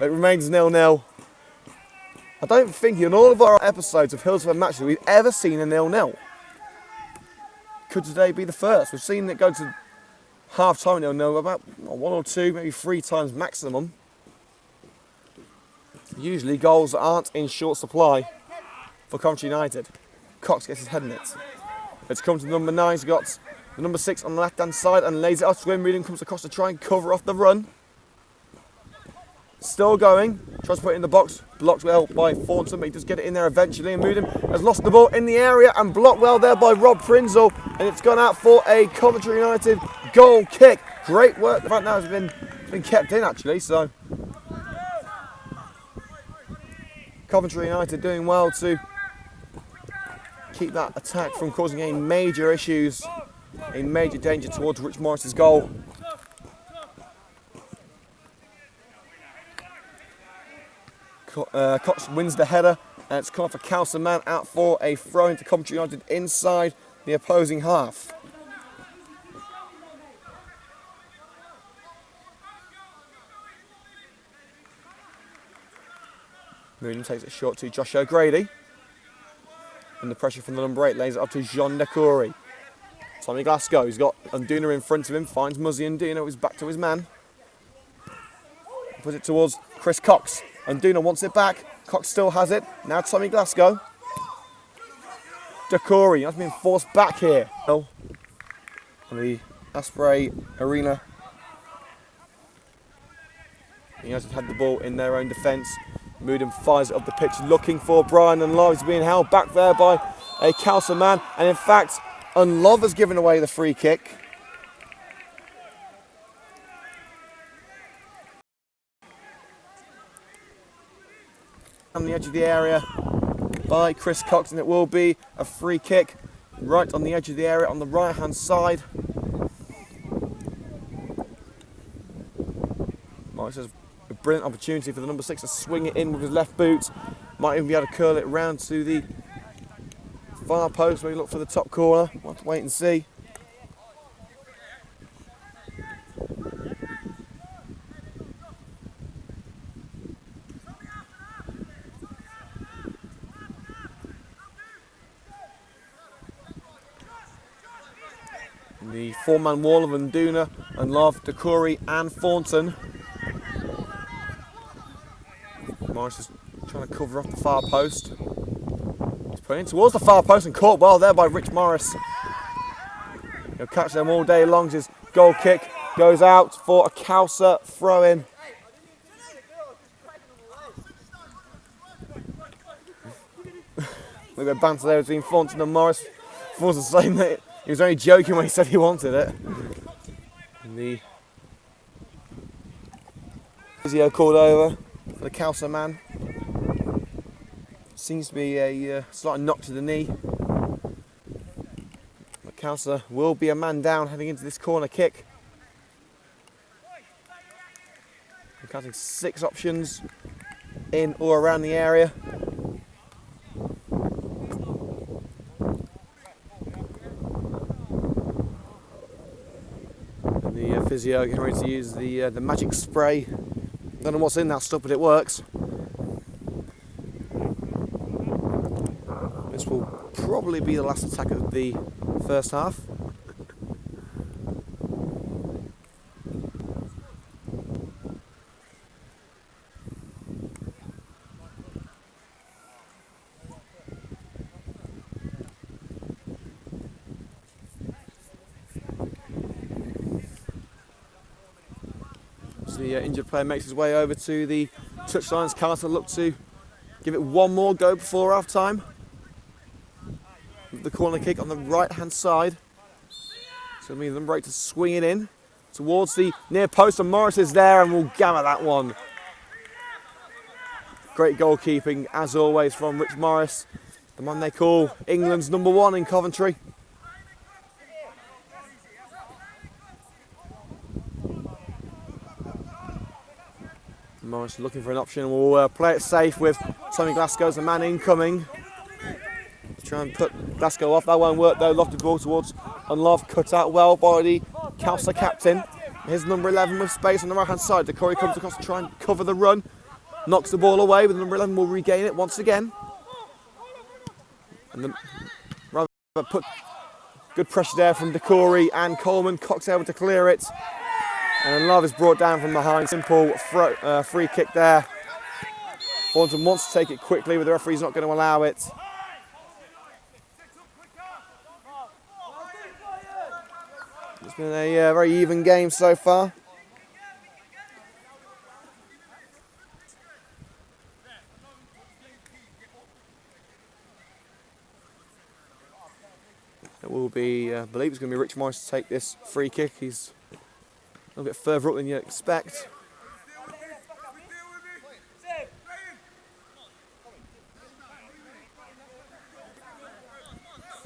It remains 0-0. I don't think in all of our episodes of Hillz FM Matchday we've ever seen a 0-0. Could today be the first? We've seen it go to half time they'll know about 1 or 2, maybe 3 times maximum. Usually goals aren't in short supply for Coventry United. Cox gets his head in it. It's come to number 9, he's got the number 6 on the left hand side and lays it off to him. Reading comes across to try and cover off the run. Still going, tries to put it in the box, blocked well by Thornton, but he does get it in there eventually, and Moodham has lost the ball in the area and blocked well there by Rob Prinzel, and it's gone out for a Coventry United goal kick. Great work, the fact now has been kept in actually, so Coventry United doing well to keep that attack from causing any major issues, a major danger towards Rich Morris's goal. Cox wins the header, and it's come off a Cowser man out for a throw into Coventry United inside the opposing half. Moon takes it short to Josh O'Grady. And the pressure from the number 8 lays it up to Jean Decouri. Tommy Glasgow, he's got Unduna in front of him, finds Muzzy Unduna, he's back to his man. Puts it towards Chris Cox. Unduna wants it back. Cox still has it. Now Tommy Glasgow. Decouri has been forced back here. On the Asprey Arena. United had the ball in their own defence. Moodham fires it up the pitch looking for Brian Unlove. He's being held back there by a Cowser man. And in fact, Unlove has given away the free kick. On the edge of the area by Chris Cox, and it will be a free kick right on the edge of the area on the right hand side. Mark says a brilliant opportunity for the number 6 to swing it in with his left boot. Might even be able to curl it round to the far post where you look for the top corner. We'll have to wait and see. The 4-man wall of Unduna, Unlove, Decouri and Thornton. Morris is trying to cover off the far post. He's putting it towards the far post and caught well there by Rich Morris. He'll catch them all day long. His goal kick goes out for a Cowser throw-in. Look at the banter there between Thornton and Morris. Thornton saying that he was only joking when he said he wanted it. And the physio called over for the Cowser man. Seems to be a slight knock to the knee. But Cowser will be a man down heading into this corner kick. We're counting 6 options in or around the area. The physio getting ready to use the magic spray. Don't know what's in that stuff, but it works. This will probably be the last attack of the first half. The injured player makes his way over to the touchlines. Carter look to give it one more go before half time. The corner kick on the right hand side. So it means number 8 to swing it in towards the near post, and Morris is there and will gammer that one. Great goalkeeping as always from Rich Morris, the man they call England's number 1 in Coventry. Morris looking for an option. We'll play it safe with Tommy Glasgow as the man incoming. Try and put Glasgow off. That won't work though. Lofted ball towards Unlove. Cut out well by the Cowser captain. Here's number 11 with space on the right hand side. Decouri comes across to try and cover the run. Knocks the ball away, but number 11 will regain it once again. And rather put Good pressure there from Decory and Coleman. Cox able to clear it. And Love is brought down from behind. Simple free kick there. Thornton wants to take it quickly, but the referee's not going to allow it. It's been a very even game so far. It will be, I believe it's going to be Rich Morris to take this free kick. He's a little bit further up than you'd expect.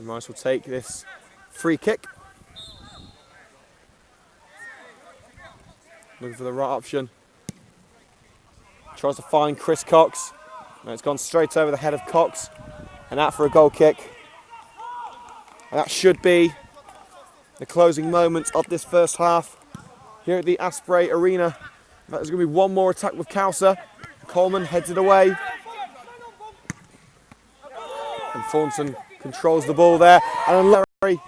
Morris will take this free kick. Looking for the right option. Tries to find Chris Cox. No, it's gone straight over the head of Cox. And out for a goal kick. And that should be the closing moments of this first half here at the Asprey Arena. There's going to be one more attack with Cowser. Coleman heads it away. And Thornton controls the ball there. And Larry.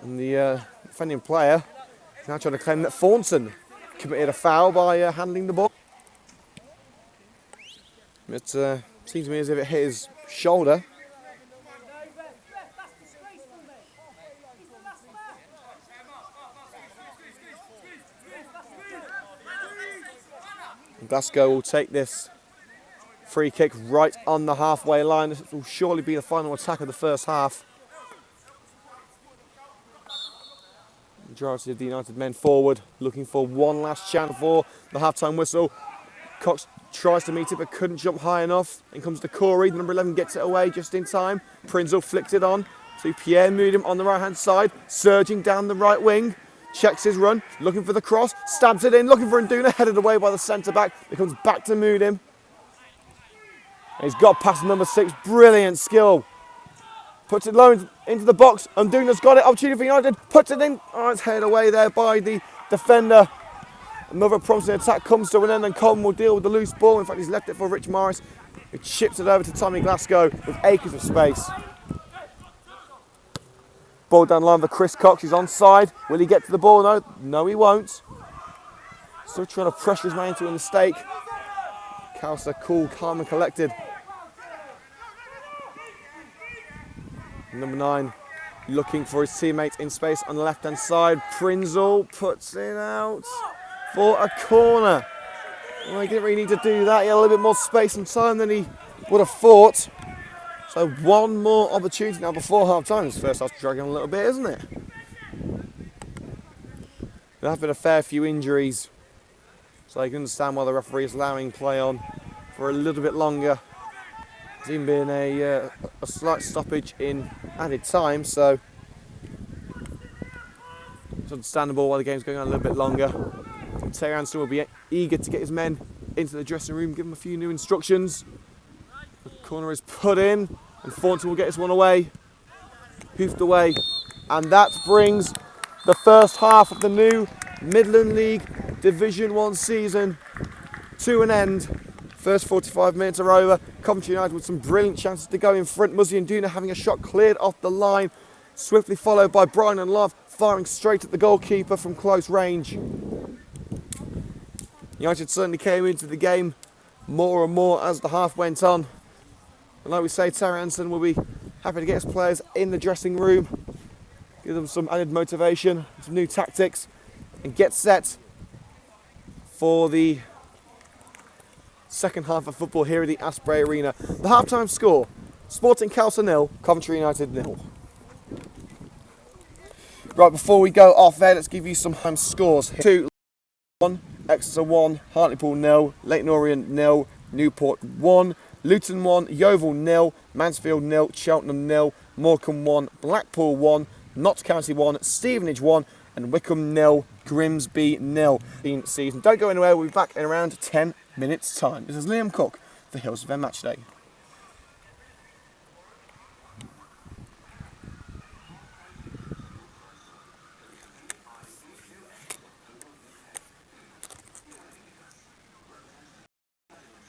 And the defending player is now trying to claim that Thornton committed a foul by handling the ball. It seems to me as if it hit his shoulder. And Glasgow will take this free kick right on the halfway line. This will surely be the final attack of the first half. Majority of the United men forward, looking for one last chance for the half-time whistle. Cox tries to meet it but couldn't jump high enough. In comes Decory, the number 11 gets it away just in time. Prinzel flicks it on to Pierre Moodham on the right-hand side, surging down the right wing. Checks his run, looking for the cross, stabs it in, looking for Nduna, headed away by the centre-back. It comes back to Moodham. He's got past number 6, brilliant skill. Puts it low into the box. Nduna's got it. Opportunity for United. Puts it in. Oh, it's headed away there by the defender. Another promising attack comes to an end, and Coleman will deal with the loose ball. In fact, he's left it for Rich Morris, who chips it over to Tommy Glasgow with acres of space. Ball down the line for Chris Cox. He's onside. Will he get to the ball? No. No, he won't. Still trying to pressure his man into a mistake. Cowser cool, calm and collected. Number 9 looking for his teammate in space on the left-hand side. Prinzel puts it out for a corner. Well, he didn't really need to do that. He had a little bit more space and time than he would have thought. So one more opportunity now before half-time. This first half's dragging on a little bit, isn't it? There have been a fair few injuries, so you can understand why the referee is allowing play on for a little bit longer. There's even been a slight stoppage in added time, so it's understandable why the game's going on a little bit longer. Terry Anderson will be eager to get his men into the dressing room, give them a few new instructions. The corner is put in, and Thornton will get this one away. Hoofed away, and that brings the first half of the new Midland League Division 1 season to an end. First 45 minutes are over. Coventry United with some brilliant chances to go in front. Muzzy and Nduna having a shot cleared off the line. Swiftly followed by Brian and Love, firing straight at the goalkeeper from close range. United certainly came into the game more and more as the half went on. And like we say, Terry Anderson will be happy to get his players in the dressing room, give them some added motivation, some new tactics, and get set for the second half of football here at the Asprey Arena. The half-time score, Sporting Cowser 0, Coventry United 0. Right, before we go off there, let's give you some home scores. 2-1, Exeter 1, Hartlepool 0, Leyton Orient 0, Newport 1, Luton 1, Yeovil 0, Mansfield 0, Cheltenham 0, Morecambe 1, Blackpool 1, Notts County 1, Stevenage 1, and Wickham 0, Grimsby 0. Season. Don't go anywhere, we'll be back in around 10 minutes time. This is Liam Cook for Hillz FM Matchday.